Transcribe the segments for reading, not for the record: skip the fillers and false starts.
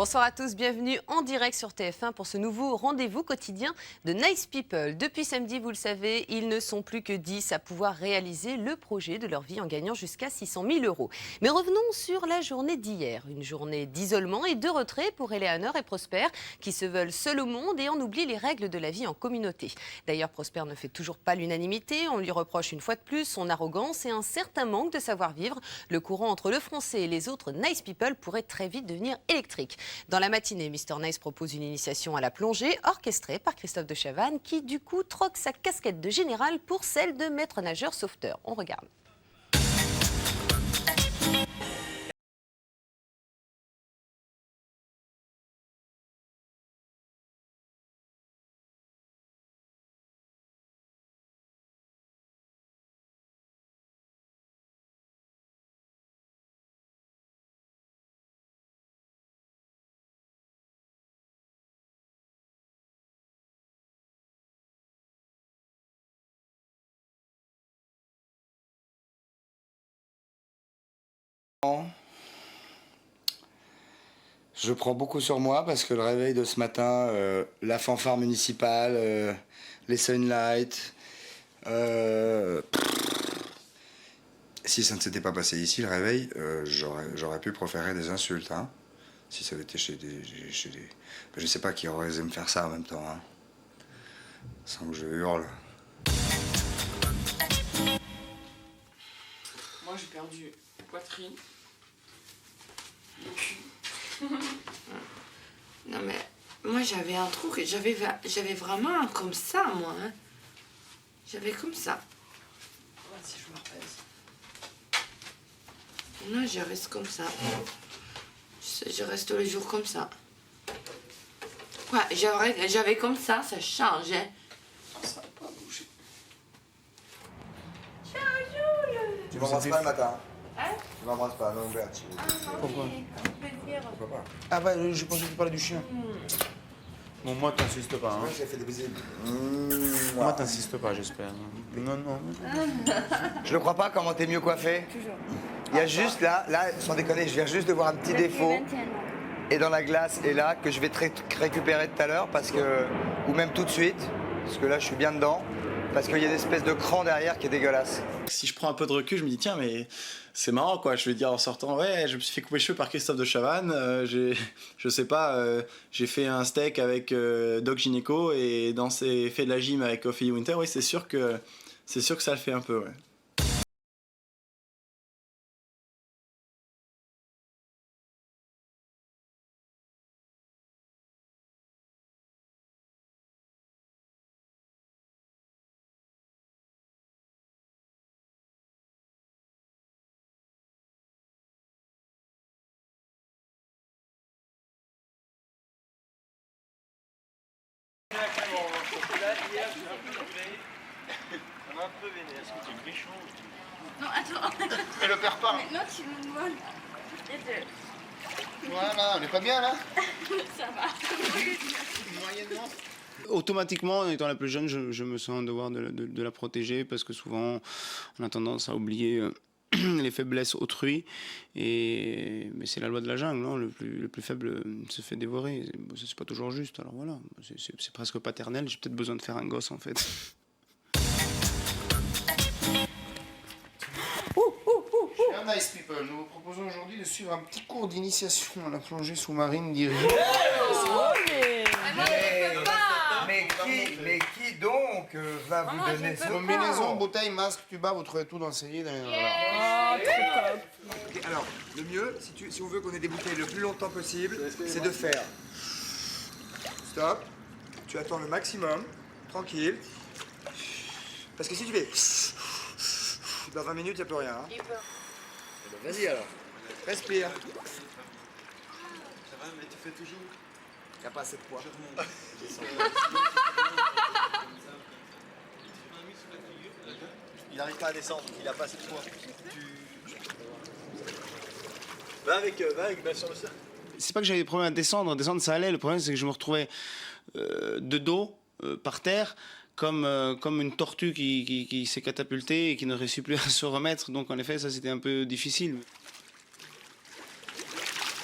Bonsoir à tous, bienvenue en direct sur TF1 pour ce nouveau rendez-vous quotidien de Nice People. Depuis samedi, vous le savez, ils ne sont plus que 10 à pouvoir réaliser le projet de leur vie en gagnant jusqu'à 600 000 euros. Mais revenons sur la journée d'hier, une journée d'isolement et de retrait pour Eleanor et Prosper qui se veulent seuls au monde et en oublient les règles de la vie en communauté. D'ailleurs, Prosper ne fait toujours pas l'unanimité, on lui reproche une fois de plus son arrogance et un certain manque de savoir-vivre. Le courant entre le français et les autres Nice People pourrait très vite devenir électrique. Dans la matinée, Mr Nice propose une initiation à la plongée orchestrée par Christophe de Chavannes qui du coup troque sa casquette de général pour celle de maître nageur sauveteur. On regarde. Je prends beaucoup sur moi parce que le réveil de ce matin, la fanfare municipale, les sunlights, si ça ne s'était pas passé ici, le réveil, j'aurais pu proférer des insultes. Hein, si ça avait été chez des... Je sais pas qui aurait osé me faire ça en même temps. Hein, sans que je hurle. Moi j'ai perdu la poitrine, le cul. Non mais moi j'avais un truc, j'avais vraiment comme ça moi. Hein. J'avais comme ça. Si je me repèse. Non, je reste comme ça. Je reste tous les jours comme ça. Ouais, j'avais comme ça changeait. Ça n'a pas bougé. Tu m'embrasses pas le matin? Hein? Tu m'embrasses pas, non, Bert. Pourquoi? Pourquoi pas? Ah bah je pensais que tu parlais du chien. Bon moi t'insistes pas. Hein. J'ai fait des baisers. Moi t'insistes pas j'espère. Non. Je ne crois pas, comment t'es mieux coiffé? Toujours. Il y a juste là, sans déconner, je viens juste de voir un petit défaut. Et dans la glace, et là, que je vais récupérer tout à l'heure, parce que, ou même tout de suite, parce que là, je suis bien dedans, parce qu'il y a une espèce de cran derrière qui est dégueulasse. Si je prends un peu de recul, je me dis tiens mais c'est marrant quoi. Je vais dire en sortant ouais je me suis fait couper les cheveux par Christophe de Chavannes. Je sais pas, j'ai fait un steak avec Doc Gynéco et fait de la gym avec Ophélie Winter. Oui c'est sûr que ça le fait un peu ouais. Non, attends. Mais le perds pas. Maintenant, tu me voles. Et deux. Voilà, on n'est pas bien là? Ça va. Moyennement. Automatiquement, en étant la plus jeune, je me sens un devoir de la protéger parce que souvent on a tendance à oublier les faiblesses autrui. Mais c'est la loi de la jungle, non, le plus faible se fait dévorer. C'est pas toujours juste, alors voilà, c'est presque paternel. J'ai peut-être besoin de faire un gosse en fait. Chers Nice People, nous vous proposons aujourd'hui de suivre un petit cours d'initiation à la plongée sous-marine d'Iris. Mais qui donc va vous donner ça? Combinaison, bouteille, masque, tuba, vous trouvez tout dans le cellier. Alors, le mieux, si on veut qu'on ait des bouteilles le plus longtemps possible, c'est de faire stop, tu attends le maximum, tranquille, parce que si tu fais dans 20 minutes, il n'y a plus rien. Hein. Eh ben, vas-y alors, respire. Ça va, mais tu fais toujours. Il n'y a pas assez de poids. Il n'arrive pas à descendre, il n'a pas assez de poids. Va avec sur le sol. C'est pas que j'avais des problèmes à descendre ça allait. Le problème c'est que je me retrouvais de dos, par terre, comme une tortue qui s'est catapultée et qui ne réussit plus à se remettre. Donc en effet ça c'était un peu difficile.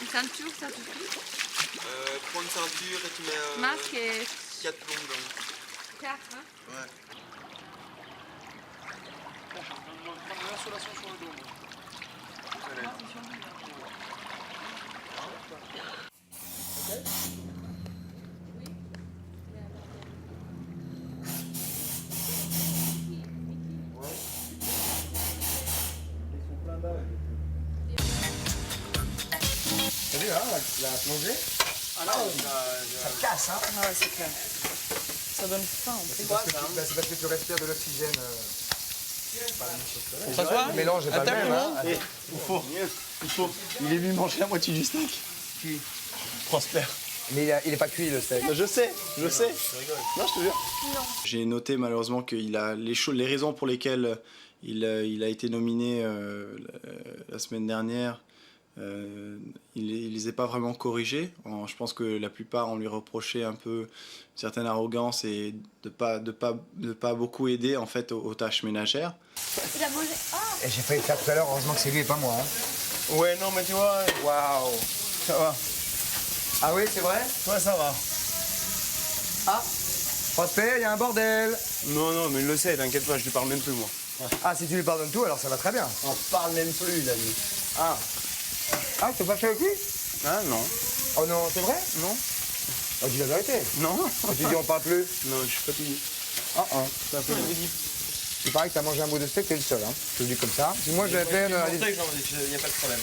Une ceinture, ça suffit? Prends une ceinture et tu mets Masque et 4 plombs dedans. 4, hein. Ouais. T'as vu, hein, la plongée? Ah non, Ça casse, hein? Ah ouais, c'est clair. Ça donne faim en plus. C'est parce que tu respires de l'oxygène. Pas la même chose que là. François, Le mélange est pas le même. Hein. Il faut. Il est venu manger la moitié du steak. Qui? Prosper. Mais il est pas cuit le steak. Je sais. Non, je te jure. J'ai noté malheureusement qu'il a les raisons pour lesquelles il a été nominé la semaine dernière. Il les a pas vraiment corrigées. Je pense que la plupart on lui reprochait un peu une certaine arrogance et de pas beaucoup aider en fait aux tâches ménagères. Il a mangé. Ah. Et j'ai failli le faire tout à l'heure, heureusement que c'est lui et pas moi. Hein. Ouais, non, mais tu vois, Waouh! ça va. Ah oui, c'est vrai? Ouais, ça va. Ah! Prosper, il y a un bordel! Non, mais il le sait, t'inquiète pas, je lui parle même plus, moi. Ah, si tu lui pardonnes tout, alors ça va très bien. On parle même plus, il a dit. Ah! Ah, tu t'es fâché avec lui? Ah non, Oh non, c'est vrai? non, Oh, dis la vérité. non, Oh, tu dis on parle plus? non, je suis fatigué. Ah, ah. Il paraît que t'as mangé un bout de steak, t'es le seul, hein. Je le dis comme ça. Si moi j'avais fait. Il n'y a pas de problème.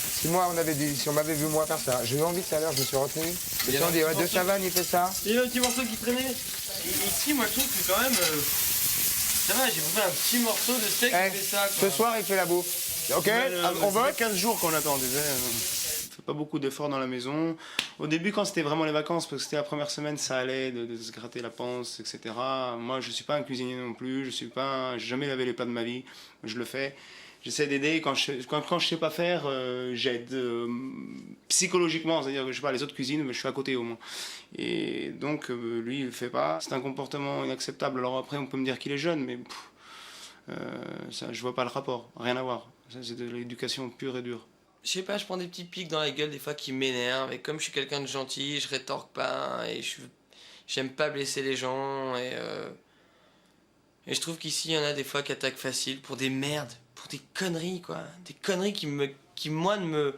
Si on m'avait vu moi faire ça, j'ai eu envie tout à l'heure, je me suis retenu. Et si on dit, ouais, de Chavannes, il fait ça. Il y a un petit morceau qui traînait. Ici, moi, je trouve que quand même. Ça va, j'ai bouffé un petit morceau de steak Eh, qui fait ça. ce soir, il fait la bouffe. Ok, on Ça vote? fait 15 jours qu'on attend, tu sais. On fait pas beaucoup d'efforts dans la maison. Au début, quand c'était vraiment les vacances, parce que c'était la première semaine, ça allait de se gratter la panse, etc. Moi, je suis pas un cuisinier non plus. J'ai jamais lavé les plats de ma vie. Je le fais. J'essaie d'aider. Quand je sais pas faire, j'aide psychologiquement. C'est-à-dire que je sais pas, les autres cuisinent, mais je suis à côté au moins. Et donc, lui, il le fait pas. C'est un comportement inacceptable. Alors après, on peut me dire qu'il est jeune, mais ça, je vois pas le rapport. Rien à voir. Ça, c'est de l'éducation pure et dure. Je sais pas, je prends des petits pics dans la gueule des fois qui m'énervent. Et comme je suis quelqu'un de gentil, je rétorque pas. Et j'aime pas blesser les gens. Et je trouve qu'ici, il y en a des fois qui attaquent facile pour des merdes. Pour des conneries, quoi. Des conneries qui moi, ne me...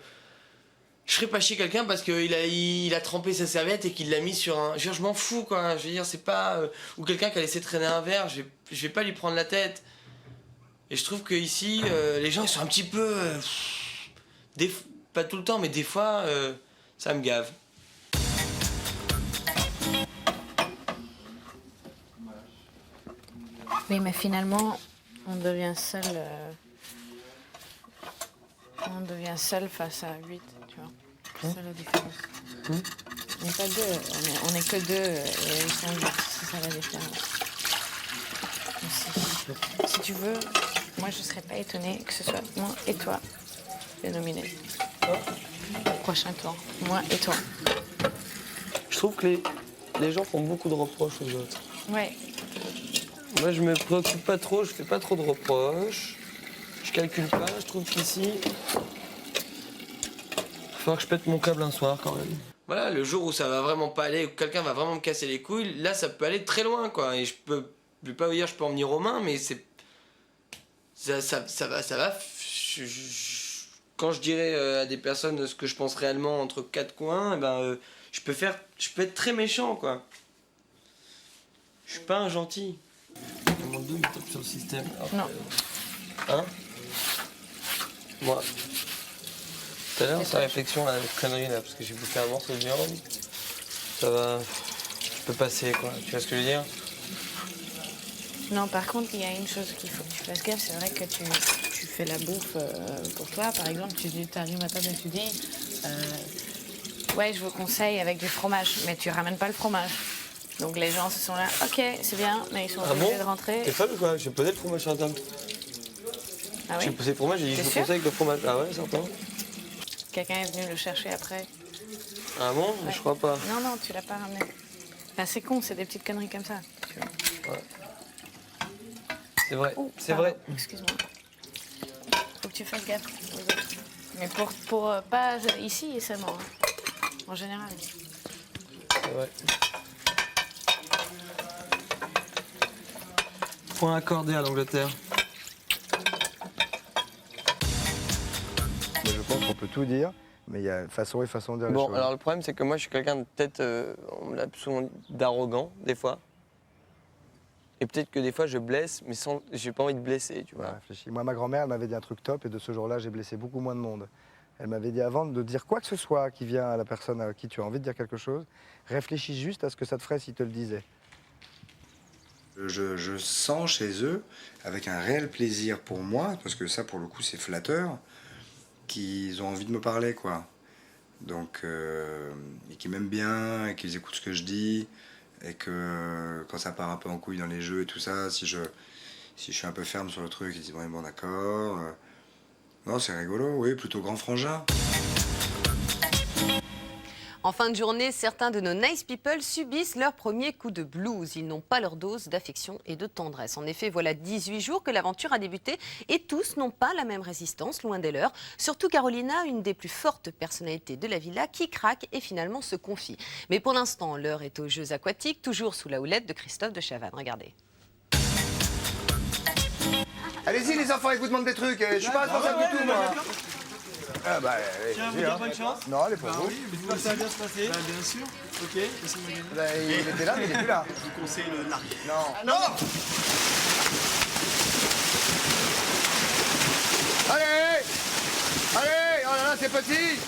Je ferais pas chier quelqu'un parce qu'il a trempé sa serviette et qu'il l'a mis sur un... Je m'en fous, quoi. Je veux dire, c'est pas... Ou quelqu'un qui a laissé traîner un verre, je vais pas lui prendre la tête. Et je trouve qu'ici, les gens, ils sont un petit peu... pas tout le temps, mais des fois, ça me gave. Oui, mais finalement, on devient seul. On devient seul face à 8, tu vois. C'est ça la différence. On n'est pas deux, on est que deux et ils sont 8, c'est ça la différence. Si tu veux, moi je serais pas étonnée que ce soit moi et toi les nominés. Au prochain tour, moi et toi. Je trouve que les gens font beaucoup de reproches aux autres. Ouais. Moi, je me préoccupe pas trop, je fais pas trop de reproches. Je calcule pas, je trouve qu'ici... Il va falloir que je pète mon câble un soir, quand même. Voilà, le jour où ça va vraiment pas aller, où quelqu'un va vraiment me casser les couilles, là, ça peut aller très loin, quoi. Et je vais pas vous dire, je peux en venir aux mains, mais c'est... Ça va... Quand je dirais à des personnes ce que je pense réellement entre quatre coins, eh ben, je peux être très méchant, quoi. Je suis pas un gentil. Mon dos, il tape sur le système. Non. Hein? Moi. Tout à l'heure, sa réflexion, la connerie, là, parce que j'ai bouffé un morceau de viande. Ça va... Je peux passer, quoi. Tu vois ce que je veux dire? Non, par contre, il y a une chose qu'il faut que tu fasses gaffe. C'est vrai que tu fais la bouffe pour toi. Par exemple, tu arrives à table et tu dis ouais, je vous conseille avec du fromage, mais tu ramènes pas le fromage. Donc les gens se sont là, ok, c'est bien, mais ils sont obligés de rentrer. T'es folle ou quoi? J'ai posé le fromage sur la table. Ah oui? J'ai posé le fromage, j'ai dit je vous sûr conseille avec le fromage. Ah ouais, certain. Quelqu'un est venu le chercher après. Ah bon? Ouais. Je crois pas. Non, non, tu l'as pas ramené. Enfin, c'est con, c'est des petites conneries comme ça. Ouais. C'est vrai, Oh, c'est pardon, vrai. Excuse-moi. Faut que tu fasses gaffe aux autres. Mais pour pas ici seulement, hein. En général. Ouais. Point accordé à l'Angleterre. Je pense qu'on peut tout dire, mais il y a façon et façon de dire les Bon, choses. alors le problème, c'est que moi, je suis quelqu'un de peut-être, on me l'a souvent dit, d'arrogant, des fois. Et peut-être que des fois, je blesse, mais sans, j'ai pas envie de blesser, tu vois. Ouais, réfléchis. Moi, ma grand-mère, elle m'avait dit un truc top, et de ce jour-là, j'ai blessé beaucoup moins de monde. Elle m'avait dit avant de dire quoi que ce soit qui vient à la personne à qui tu as envie de dire quelque chose, réfléchis juste à ce que ça te ferait s'il te le disait. Je sens chez eux, avec un réel plaisir pour moi, parce que ça, pour le coup, c'est flatteur, qu'ils ont envie de me parler, quoi. Donc, et qu'ils m'aiment bien, et qu'ils écoutent ce que je dis, et que quand ça part un peu en couille dans les jeux et tout ça, si je suis un peu ferme sur le truc, ils disent bon d'accord. Non, c'est rigolo, oui, plutôt grand frangin. En fin de journée, certains de nos nice people subissent leur premier coup de blues. Ils n'ont pas leur dose d'affection et de tendresse. En effet, voilà 18 jours que l'aventure a débuté et tous n'ont pas la même résistance, loin des leurs. Surtout Carolina, une des plus fortes personnalités de la villa, qui craque et finalement se confie. Mais pour l'instant, l'heure est aux Jeux aquatiques, toujours sous la houlette de Christophe de Chavannes. Regardez. Allez-y les enfants, ils vous demandent des trucs, je suis pas responsable du tout, moi. Ah bah, Tiens, vous dire bonne chance. Non, elle est pour vous. J'espère que ça va bien se passer. Bien sûr. Ok, laissez-moi gagner. Bah, il était là, mais il est plus là. Je vous conseille le narc. Non. Non. Allez. Allez, oh là là, c'est petit.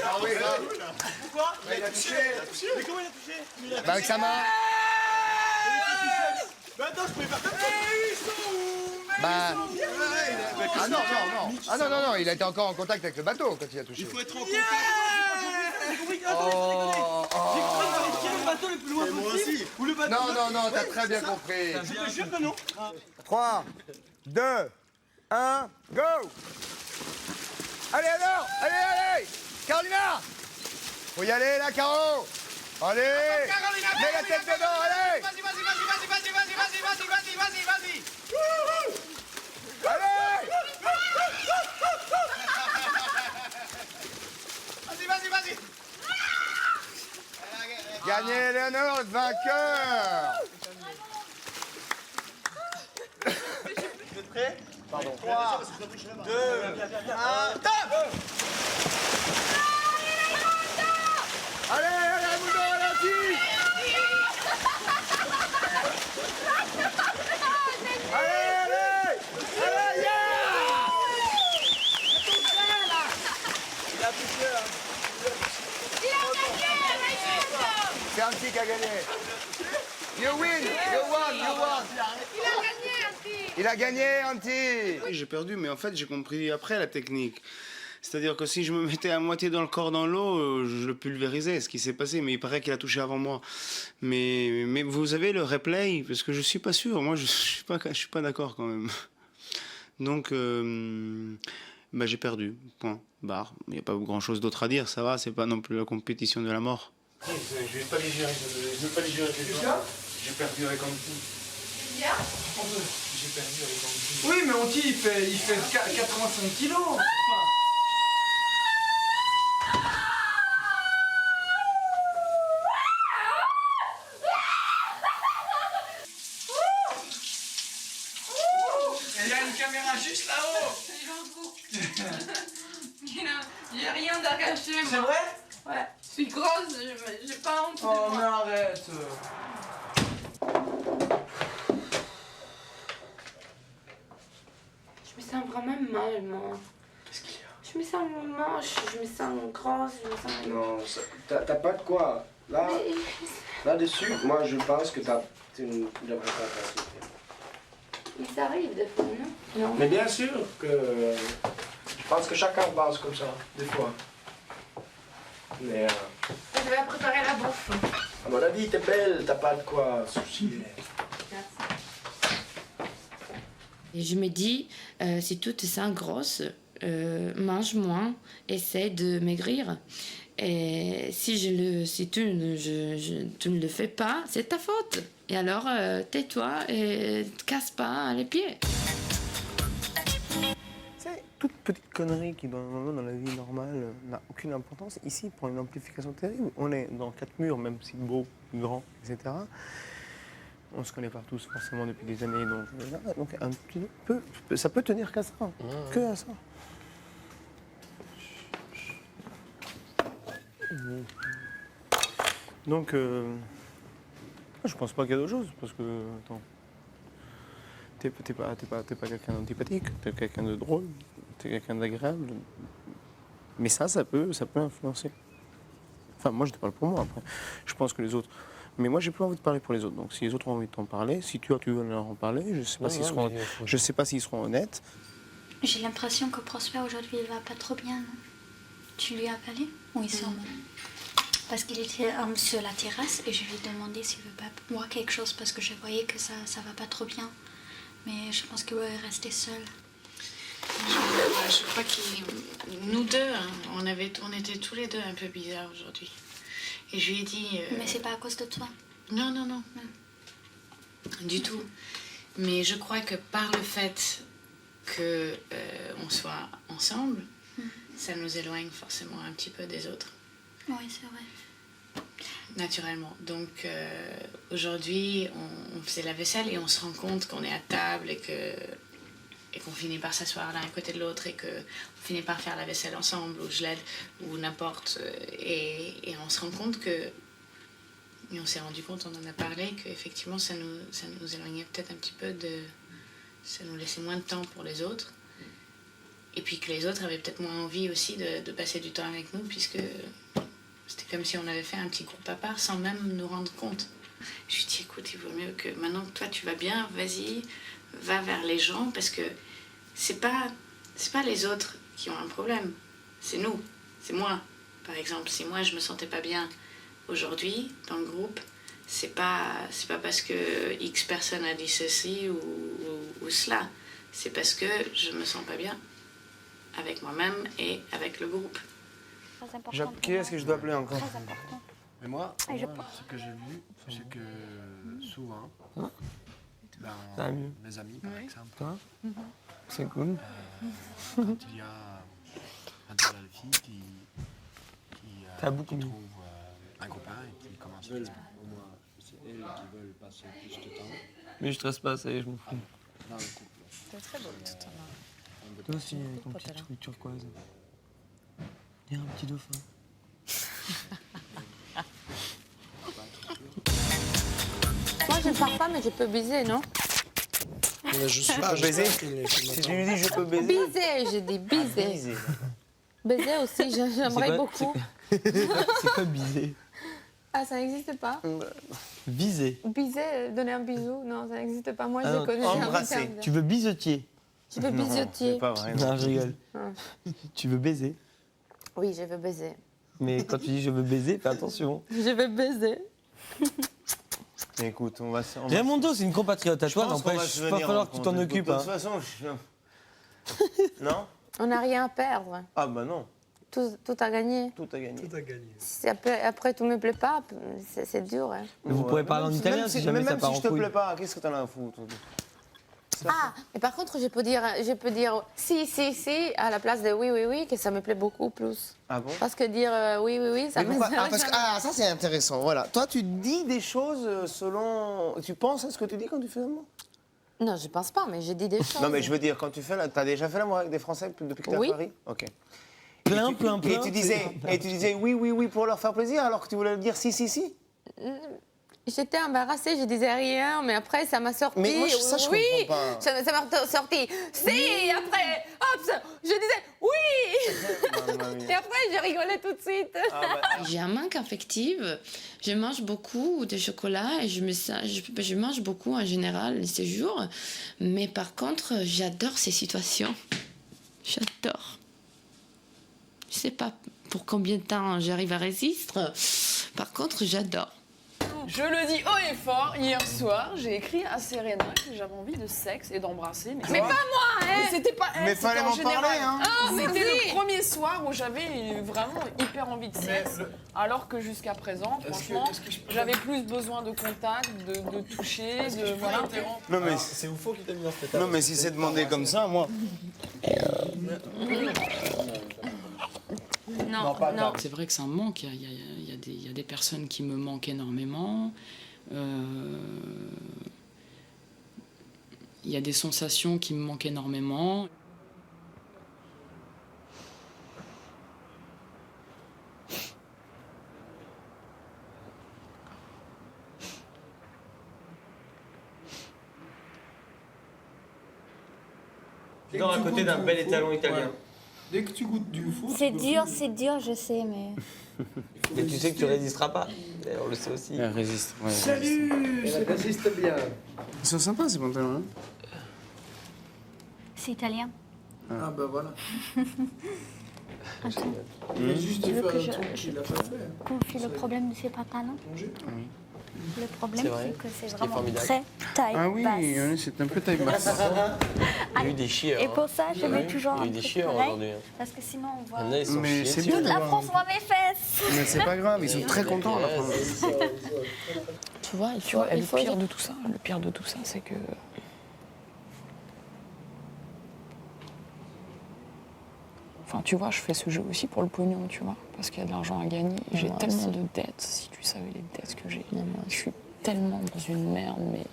Ah oui, grave. Pourquoi Il a touché. Mais comment il a touché? Bah avec sa main. Bah attends, je pouvais faire comme ça. Bah. Ah non, non, non. Ah non, non, non, il a été encore en contact avec le bateau quand il a touché. Il faut être en contact. J'ai compris. Attends, j'ai compris qu'il fallait tirer le bateau le plus loin possible. Ou le bateau. Non, non, non, t'as très bien compris. Je te jure que non. 3, 2, 1, go. Allez alors, allez, allez. Carolina. Faut y aller là, Caro. Allez. Mets la tête dedans, allez. Vas-y. Allez. Gagnez Eleanor, le vainqueur. Vous êtes prêts? Pardon. 3, 2, 1, top. Allez, allez, Mouno, ralenti. Allez, yeah. Il a poussé là. C'est un petit qui a gagné. You win, you won. Il a gagné, Antti. Oui, j'ai perdu, mais en fait, j'ai compris après la technique. C'est-à-dire que si je me mettais à moitié dans le corps dans l'eau, je le pulvérisais, ce qui s'est passé. Mais il paraît qu'il a touché avant moi. Mais vous avez le replay? Parce que je suis pas sûr. Moi, je suis pas d'accord quand même. Donc, bah, j'ai perdu. Point. Barre. Il n'y a pas grand-chose d'autre à dire. Ça va, c'est pas non plus la compétition de la mort. Je vais pas les gérer. J'ai perdu avec Antti. J'ai perdu avec Antti. Oui, mais Antti, il fait 85 kilos. Il y a une caméra juste là-haut. J'ai rien à cacher, C'est moi. vrai? Ouais. Je suis grosse, j'ai pas honte de Oh, mais moi. arrête. Je me sens vraiment mal, moi. Qu'est-ce qu'il y a? Je me sens moche, je me sens grosse, je me sens... Non, t'as pas de quoi. Là, Mais- là-dessus, moi je pense que tu ne devrais pas t'insulter. Mais ça arrive des fois, non? Non. Mais bien sûr que je pense que chacun pense comme ça, des fois. Mais Je vais préparer la bouffe. à mon avis, t'es belle, t'as pas de quoi soucier. Merci. Et je me dis, si tu te sens grosse, mange moins, essaie de maigrir. Et si tu ne le fais pas, c'est ta faute. Et alors, tais-toi et te casse pas les pieds. C'est toute petite connerie qui, dans la vie normale, n'a aucune importance. Ici, prend une amplification terrible. On est dans 4 murs, même si beau, grand, etc. On se connaît pas tous forcément depuis des années, donc un petit peu, ça peut tenir qu'à ça, que à ça. Donc, je pense pas qu'il y a d'autre chose, parce que, attends, t'es pas quelqu'un d'antipathique, t'es quelqu'un de drôle, t'es quelqu'un d'agréable, mais ça peut influencer. Enfin, moi, je te parle pour moi, après. Je pense que les autres... Mais moi, j'ai plus envie de parler pour les autres. Donc, si les autres ont envie de t'en parler, si tu veux leur en parler, je sais pas s'ils seront honnêtes. J'ai l'impression que Prosper, aujourd'hui, il va pas trop bien, non? Tu lui as parlé? Ou il sort? Parce qu'il était sur la terrasse et je lui ai demandé s'il veut pas boire quelque chose parce que je voyais que ça va pas trop bien. Mais je pense qu'il va rester seul. Je crois que nous deux, on était tous les deux un peu bizarres aujourd'hui. Et je lui ai dit... Mais c'est pas à cause de toi. Non. Du tout. Mais je crois que par le fait qu'on soit ensemble, ça nous éloigne forcément un petit peu des autres. Oui, c'est vrai. Naturellement. Donc aujourd'hui, on faisait la vaisselle et on se rend compte qu'on est à table et qu'on finit par s'asseoir l'un à côté de l'autre et qu'on finit par faire la vaisselle ensemble ou je l'aide ou n'importe. Et on se rend compte que... Et on s'est rendu compte, on en a parlé, qu'effectivement ça nous éloignait peut-être un petit peu de... Ça nous laissait moins de temps pour les autres. Et puis que les autres avaient peut-être moins envie aussi de passer du temps avec nous puisque c'était comme si on avait fait un petit groupe à part sans même nous rendre compte. Je lui dis, écoute, il vaut mieux que maintenant que toi tu vas bien, vas-y, va vers les gens parce que c'est pas les autres qui ont un problème, c'est nous, c'est moi. Par exemple, si moi je me sentais pas bien aujourd'hui dans le groupe, c'est pas parce que X personne a dit ceci ou cela, c'est parce que je me sens pas bien avec moi-même et avec le groupe. Qui est-ce que je dois appeler encore? Mais moi, ce que j'ai vu, c'est que souvent, mes amis par exemple, C'est cool. Quand il y a un de la fille qui trouve un copain et qui commence à dire c'est elles qui veulent passer plus de temps. Mais je stresse pas, ça y est, je m'en fous. Dans le couple. C'est très beau tout temps. Toi aussi, avec ton petit truc turquoise. Il y a un petit dauphin. Moi, je ne parle pas, mais je peux baiser, non? Mais je suis pas baiser. Si tu lui dis je peux baiser. Baiser, j'ai dit baiser. Baiser aussi, j'aimerais beaucoup. C'est quoi biser? Ah, ça n'existe pas? Viser. Biser, donner un bisou? Non, ça n'existe pas. Moi, je connais embrasser. Tu veux bisotier? Je veux bisotier. C'est pas vrai. Non, je rigole. Tu veux baiser? Oui, je veux baiser. Mais quand tu dis je veux baiser, fais attention. Je veux baiser. Écoute, on va Raymondo, c'est une compatriote à toi, n'empêche. Il va falloir que tu t'en occupes. De toute façon, non? On n'a rien à perdre. Ah bah non. Tout a gagné. Tout a gagné. Si après tout ne me plaît pas, c'est dur. Hein. Mais vous pourrez parler en italien si jamais ça part en couille. Même si je te plais pas, qu'est-ce que t'en as à foutre? Ah, mais par contre, je peux dire si à la place de oui, que ça me plaît beaucoup plus. Ah bon? Parce que dire oui, ça me ça c'est intéressant, voilà. Toi, tu dis des choses selon... Tu penses à ce que tu dis quand tu fais l'amour? Non, je pense pas, mais j'ai dit des choses. Non, mais je veux dire, quand tu fais t'as déjà fait l'amour avec des Français depuis que t'es à Paris? Ok. Plein. Et tu disais oui pour leur faire plaisir alors que tu voulais dire si? J'étais embarrassée, je disais rien, mais après ça m'a sorti. Mais moi, ça, je comprends pas. Ça m'a sorti. Si, après, hop, je disais oui. Et après, je rigolais tout de suite. J'ai un manque affectif. Je mange beaucoup de chocolat et je mange beaucoup en général les séjours. Mais par contre, j'adore ces situations. J'adore. Je sais pas pour combien de temps j'arrive à résister. Par contre, j'adore. Je le dis haut et fort, hier soir, j'ai écrit à Serena que j'avais envie de sexe et d'embrasser. Mais pas moi, hein. C'était pas elle, Mais c'était fallait en m'en général. parler, hein. C'était le premier soir où j'avais vraiment hyper envie de sexe. Alors que jusqu'à présent, franchement, j'avais plus besoin de contact, de toucher, de voilà. Non mais C'est Oufo qui t'a mis dans cet état. non mais si c'est demandé comme ça, moi. Non, non. C'est vrai que ça me manque. Il y a des personnes qui me manquent énormément. Il y a des sensations qui me manquent énormément. Dans à côté d'un bel étalon italien. Dès que tu goûtes du foot. C'est dur, je sais, mais. Mais tu sais que tu résisteras pas. Et on le sait aussi. Elle résiste. Ouais, Salut, ça résiste bien. Ils sont sympas ces pantalons. Hein. C'est italien. Ah bah voilà. Attends, Il a juste Tu veux fait que un je- truc qu'il a pas fait. confie le problème de ces pantalons. Le problème, C'est vrai. c'est que c'est Ce qui est vraiment formidable. très taille Ah oui, basse. c'est un peu taille basse. Il y a eu des chieurs. Et hein. pour ça, je mets toujours Il y a un eu des truc chieurs pareil, aujourd'hui. parce que sinon on voit... Il y en a, ils sont Mais chiés c'est dessus. bien La d'avoir. France voit mes fesses. Mais c'est pas grave, ils sont très contents à la fin. tu vois, Tu vois, et il le faut pire de tout ça, c'est que enfin, tu vois, je fais ce jeu aussi pour le pognon, tu vois, parce qu'il y a de l'argent à gagner. J'ai moi tellement aussi. de dettes, si tu savais les dettes que j'ai. Mais moi Je suis tellement dans une merde, mais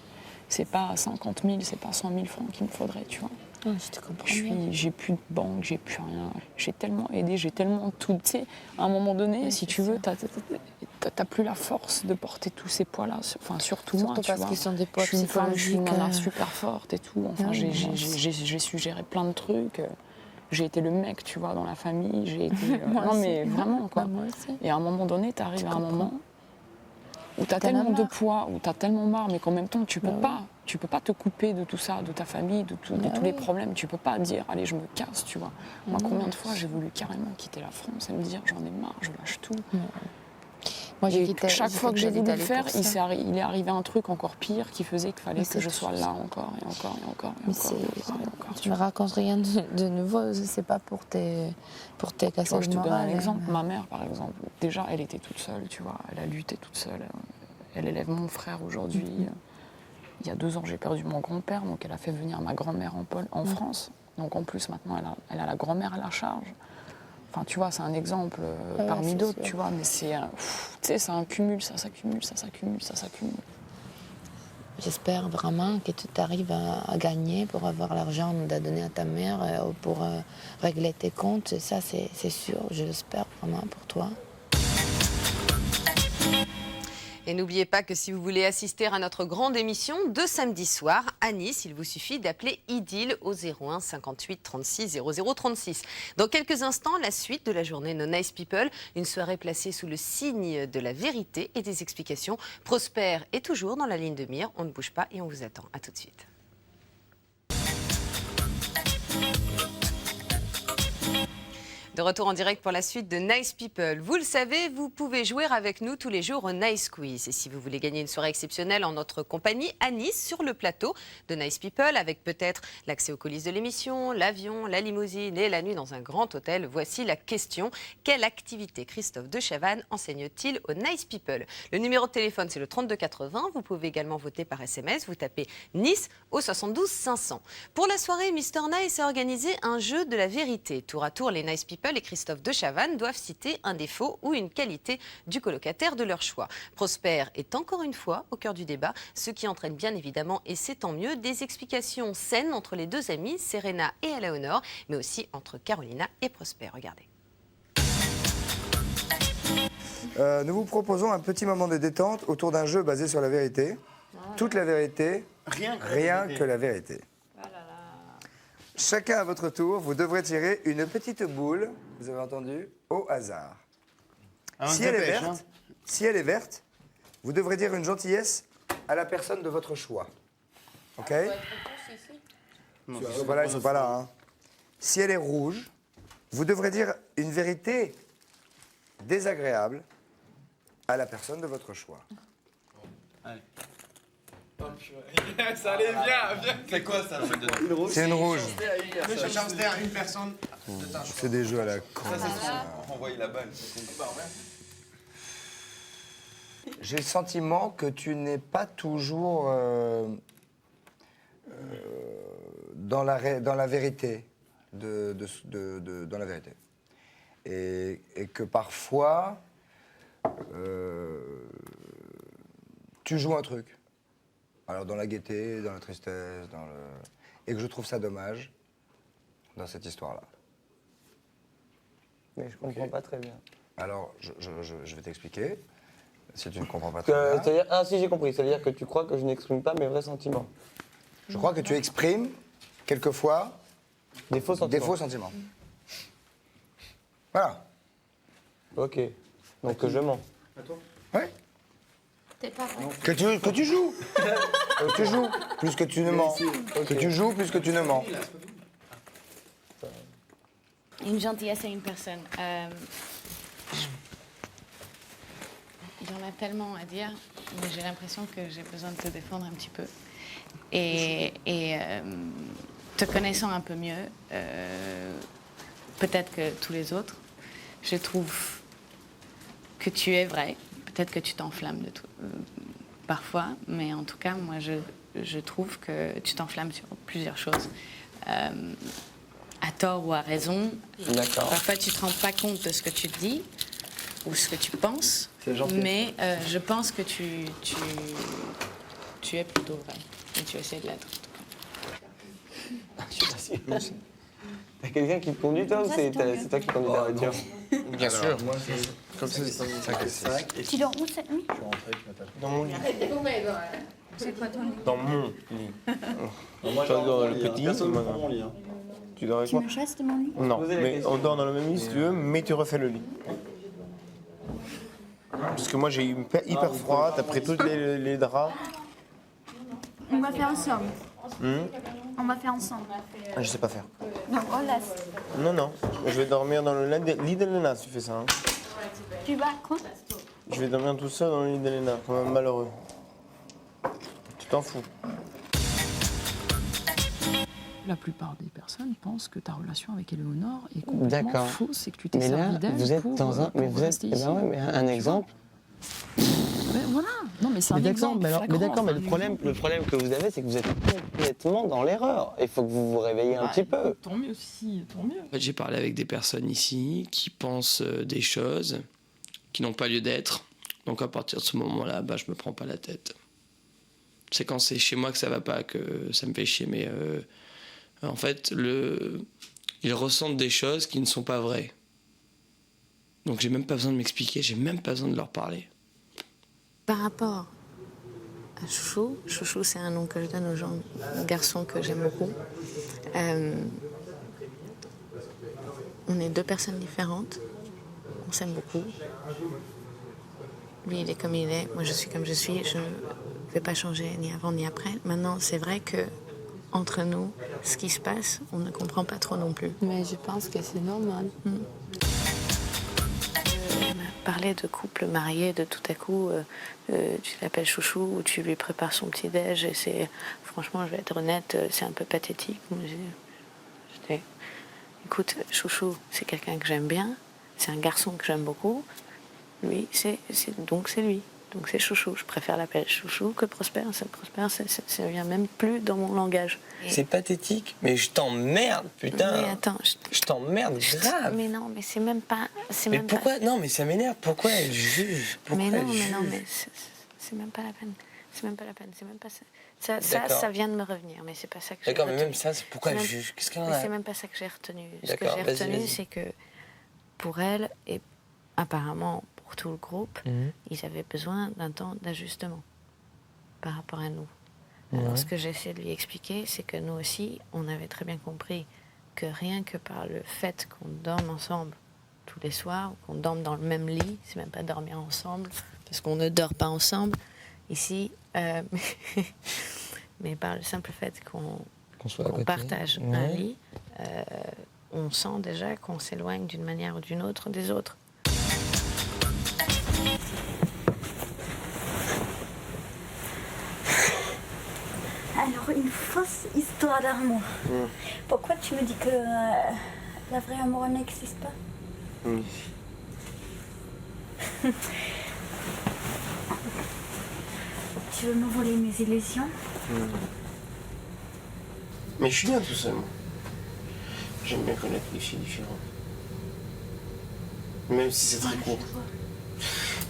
c'est pas 50 000, c'est pas 100 000 francs qu'il me faudrait, tu vois. Je te comprends bien. J'ai plus de banque, j'ai plus rien. J'ai tellement aidé, j'ai tellement tout. Tu sais, à un moment donné, si tu veux, t'as plus la force de porter tous ces poids-là. Enfin, surtout moi, Surtout tu parce vois. qu'ils sont des poids Je suis une femme, je suis une psychologiques, nana super forte et tout. Enfin, Ouais, moi j'ai su gérer plein de trucs. J'ai été le mec, tu vois, dans la famille. J'ai été. Moi non, aussi. mais vraiment, quoi. Bah, moi aussi. Et à un moment donné, t'arrives à un moment où t'as T'en as tellement de marre. poids, où t'as tellement marre, mais qu'en même temps, tu peux Bah pas. Tu peux pas te couper de tout ça, de ta famille, de tous Bah les oui. problèmes. Tu peux pas dire, allez, je me casse, tu vois. Moi, Non. combien de fois j'ai voulu carrément quitter la France et me dire, j'en ai marre, je lâche tout. Moi, j'ai Et quitté- chaque j'ai fois que quitté j'ai voulu le l'Italie faire, pour ça. il est arrivé un truc encore pire qui faisait qu'il fallait Mais que c'est je sois tout là ça. encore et encore et encore et Mais encore. et encore, et encore, tu me racontes rien de nouveau, c'est pas pour tes Tu vois, casser je le te donne un moral. exemple. Ma mère, par exemple, déjà, elle était toute seule, tu vois. Elle a lutté toute seule. Elle élève mon frère aujourd'hui. Il y a 2 ans, j'ai perdu mon grand-père, donc elle a fait venir ma grand-mère en France. Donc en plus, maintenant, elle a la grand-mère à la charge. Enfin, tu vois, c'est un exemple Ouais, parmi c'est d'autres, sûr. tu vois. Mais c'est, tu sais, c'est un cumul, ça s'accumule, ça s'accumule, ça s'accumule. J'espère vraiment que tu arrives à gagner pour avoir l'argent à donner à ta mère ou pour régler tes comptes. Et ça, c'est sûr, je l'espère vraiment pour toi. Et n'oubliez pas que si vous voulez assister à notre grande émission de samedi soir à Nice, il vous suffit d'appeler Idylle au 01 58 36 00 36. Dans quelques instants, la suite de la journée No Nice People, une soirée placée sous le signe de la vérité et des explications. Prosper est toujours dans la ligne de mire, on ne bouge pas et on vous attend. À tout de suite. De retour en direct pour la suite de Nice People. Vous le savez, vous pouvez jouer avec nous tous les jours au Nice Quiz. Et si vous voulez gagner une soirée exceptionnelle en notre compagnie à Nice, sur le plateau de Nice People, avec peut-être l'accès aux coulisses de l'émission, l'avion, la limousine et la nuit dans un grand hôtel, voici la question. Quelle activité Christophe de Chavannes enseigne-t-il aux Nice People? Le numéro de téléphone, c'est le 3280. Vous pouvez également voter par SMS. Vous tapez Nice au 72 500. Pour la soirée, Mr Nice a organisé un jeu de la vérité. Tour à tour, les Nice People et Christophe de Chavannes doivent citer un défaut ou une qualité du colocataire de leur choix. Prosper est encore une fois au cœur du débat, ce qui entraîne bien évidemment, et c'est tant mieux, des explications saines entre les deux amis, Serena et Eleonore, mais aussi entre Carolina et Prosper. Regardez. Nous vous proposons un petit moment de détente autour d'un jeu basé sur la vérité. Toute la vérité, rien que la vérité. Chacun à votre tour, vous devrez tirer une petite boule, vous avez entendu, au hasard. Si elle est verte, vous devrez dire une gentillesse à la personne de votre choix. Ok? Voilà, ils sont pas là. Hein. Si elle est rouge, vous devrez dire une vérité désagréable à la personne de votre choix. Allez. Ça allait bien. C'est quoi ça? C'est une rouge. Le hamster, une personne. C'est des jeux à la con. Envoyer la balle. J'ai le sentiment que tu n'es pas toujours dans la vérité. Dans la vérité. Et que parfois, tu joues un truc. Alors dans la gaieté, dans la tristesse, et que je trouve ça dommage dans cette histoire-là. Mais je comprends pas très bien. Alors, je vais t'expliquer, si tu ne comprends pas très bien. C'est-à-dire, ah si j'ai compris, c'est-à-dire que tu crois que je n'exprime pas mes vrais sentiments. Je crois que tu exprimes, quelquefois, des faux sentiments. Voilà. Ok. Donc que je mens. Ouais. T'es pas vrai. Que tu joues. Que tu joues, plus que tu ne mens. Que tu joues, plus que tu ne mens. Une gentillesse à une personne. Il y en a tellement à dire, mais j'ai l'impression que j'ai besoin de te défendre un petit peu. Et te connaissant un peu mieux, peut-être que tous les autres, je trouve que tu es vrai. Peut-être que tu t'enflammes de tout, parfois, mais en tout cas, moi, je trouve que tu t'enflammes sur plusieurs choses. À tort ou à raison. D'accord. Parfois, tu ne te rends pas compte de ce que tu dis ou ce que tu penses. C'est gentil. Mais je pense que tu es plutôt vrai. Et tu essaies de l'être, en tout cas. T'as quelqu'un qui te conduit, toi, ou c'est toi qui conduis la voiture? Bien sûr. Comme ça, c'est Tu dors où cette nuit? Dans mon lit. C'est quoi ton lit? Dans mon lit. Toi, dans le petit. mon lit. Tu dors avec Tu moi? me chasses de mon lit? Non, mais on dort dans le même lit si tu veux, mais tu refais le lit. Parce que moi j'ai eu hyper froid, t'as pris tous les draps. On va faire ensemble. On va faire ensemble. Ah, je sais pas faire. Donc on laisse. Non, je vais dormir dans le lit d'Elena si tu fais ça. Hein. Tu vas quoi? Je vais dormir tout seul dans le lit d'Elena, comme un malheureux. Tu t'en fous. La plupart des personnes pensent que ta relation avec Éléonore est complètement D'accord. fausse et que tu t'es Mais là, servi d'elle vous êtes pour, dans un. Mais pour vous êtes. rester Eh ici. ben ouais, mais un exemple. Ouais, voilà. Non, mais c'est un exemple. Mais flagrant, d'accord, mais c'est le un problème que vous avez, c'est que vous êtes complètement dans l'erreur. Il faut que vous vous réveillez un petit peu. Tant mieux si, tant mieux. En fait, j'ai parlé avec des personnes ici qui pensent des choses qui n'ont pas lieu d'être. Donc à partir de ce moment-là, je me prends pas la tête. C'est quand c'est chez moi que ça va pas que ça me fait chier. Mais en fait, ils ressentent des choses qui ne sont pas vraies. Donc j'ai même pas besoin de m'expliquer, j'ai même pas besoin de leur parler. Par rapport à Chouchou, Chouchou c'est un nom que je donne aux gens, aux garçons que j'aime beaucoup. On est deux personnes différentes, on s'aime beaucoup. Lui il est comme il est, moi je suis comme je suis, je ne vais pas changer ni avant ni après. Maintenant c'est vrai que entre nous, ce qui se passe, on ne comprend pas trop non plus. Mais je pense que c'est normal. On a parlé de couple marié, de tout à coup, tu l'appelles Chouchou ou tu lui prépares son petit-déj. Et c'est, franchement, je vais être honnête, c'est un peu pathétique. Moi, écoute, Chouchou, c'est quelqu'un que j'aime bien, c'est un garçon que j'aime beaucoup. Lui, donc c'est lui. Donc c'est Chouchou. Je préfère l'appeler Chouchou que Prosper. Prosper, ça vient même plus dans mon langage. C'est pathétique, mais je t'emmerde, putain. Mais attends, je t'emmerde grave. Mais non, mais c'est même pas. Mais pourquoi? Non, mais ça m'énerve. Pourquoi elle juge? Mais non, mais c'est même pas la peine. C'est même pas la peine. C'est même pas ça. Ça vient de me revenir, mais c'est pas ça que j'ai D'accord, mais retenu. même ça, c'est pourquoi elle juge? Qu'est-ce qu'elle en Mais a? c'est même pas ça que j'ai retenu. Ce que D'accord, j'ai vas-y, retenu, vas-y. c'est que pour elle et apparemment pour tout le groupe, ils avaient besoin d'un temps d'ajustement par rapport à nous. Alors, ce que j'essaie de lui expliquer, c'est que nous aussi, on avait très bien compris que rien que par le fait qu'on dorme ensemble tous les soirs, ou qu'on dorme dans le même lit, c'est même pas dormir ensemble, parce qu'on ne dort pas ensemble ici, mais par le simple fait qu'on partage un lit, on sent déjà qu'on s'éloigne d'une manière ou d'une autre des autres. fausse histoire d'amour. Pourquoi tu me dis que la vraie amour n'existe pas? Tu veux me voler mes illusions? Mais je suis bien tout seul, moi. J'aime bien connaître les filles différentes. Même si c'est très court.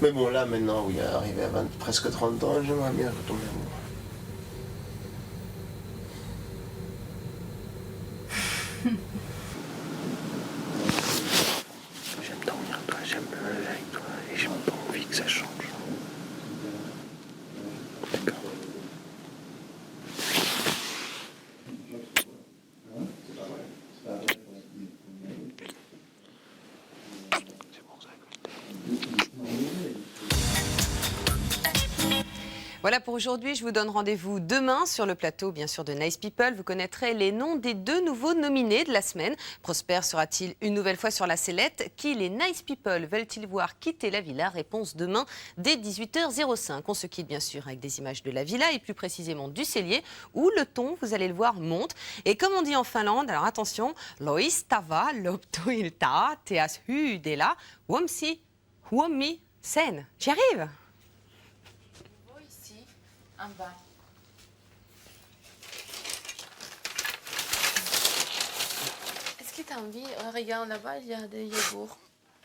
Mais bon, là, maintenant, oui, arrivé à presque 30 ans, j'aimerais bien retomber amoureux. J'aime dormir avec toi, j'aime me lever avec toi, et j'ai pas envie que ça change. D'accord. Voilà pour aujourd'hui, je vous donne rendez-vous demain sur le plateau, bien sûr, de Nice People. Vous connaîtrez les noms des 2 nouveaux nominés de la semaine. Prosper sera-t-il une nouvelle fois sur la sellette? Qui les Nice People veulent-ils voir quitter la villa? Réponse demain dès 18h05. On se quitte bien sûr avec des images de la villa et plus précisément du cellier où le ton, vous allez le voir, monte. Et comme on dit en Finlande, alors attention, loistava loptuilta teas hydela womsi huomi sen. J'y arrive. En bas. Est-ce que tu as envie? Regarde là-bas, il y a des yogourts.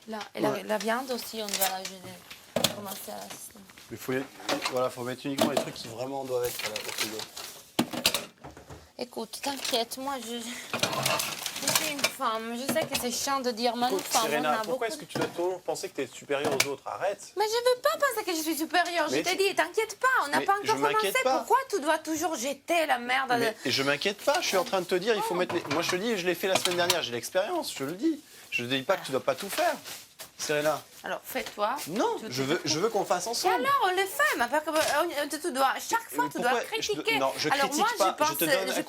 Là. Et la viande aussi, on va la gêner. Commencer à la... Il faut, faut mettre uniquement les trucs qui vraiment doivent être au frigo. Écoute, t'inquiète, moi je suis une femme. Je sais que c'est chiant de dire, mais une femme, Serena, on a pourquoi est-ce que tu dois toujours penser que tu es supérieure aux autres? Arrête. Mais je veux pas penser que je suis supérieure. Je t'ai dit, t'inquiète pas, on n'a Mais pas je encore commencé. m'inquiète pas. Pourquoi tu dois toujours jeter la merde? Mais je m'inquiète pas, je suis en train de te dire, il faut mettre les... Moi je te dis, je l'ai fait la semaine dernière, j'ai l'expérience, je le dis. Je ne dis pas que tu dois pas tout faire. Serena. Alors fais-toi. Non, je veux qu'on fasse ensemble. Et alors on le fait, mais pas que tu dois chaque fois tu dois critiquer. Non, je alors critique moi pas, je pense je te donne